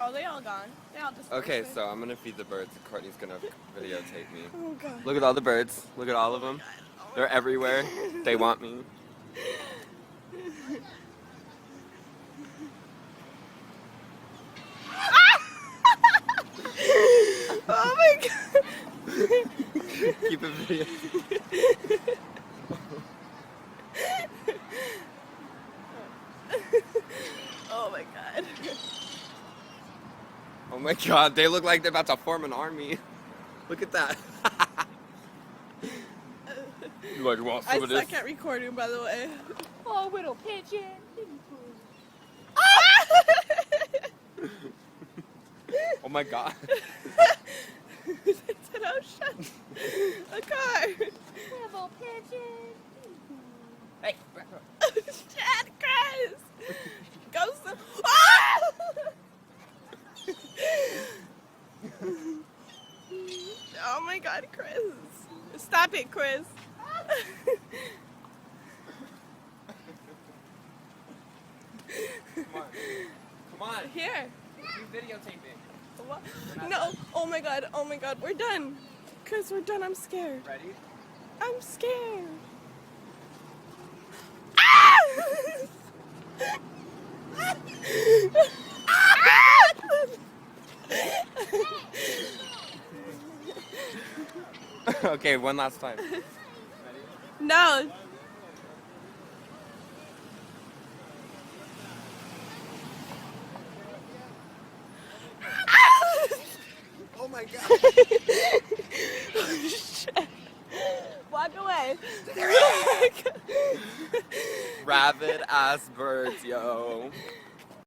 Oh, they all gone. They all dispersed. Okay, so I'm gonna feed the birds. Courtney's gonna videotape me. Oh god. Look at all the birds. Look at all of them. They're everywhere. They want me. Oh my god. Keep it video. Oh my god. Oh my god, they look like they're about to form an army. Look at that. You like want I some of this? suck at recording, by the way. Oh, little pigeon. Oh my god. They said, oh shut. A car. Little pigeon. Hey. Oh shit, Chris. Go some. Ah! Oh my god, Chris. Stop it, Chris. Come on. Come on. Here. Keep videotaping. What? No. Oh my god. Oh my god. We're done. Chris, we're done. I'm scared. Ready? I'm scared. Ah! Okay, one last time. No. Oh my god. Oh, shit. Walk away. Rabid ass birds, yo.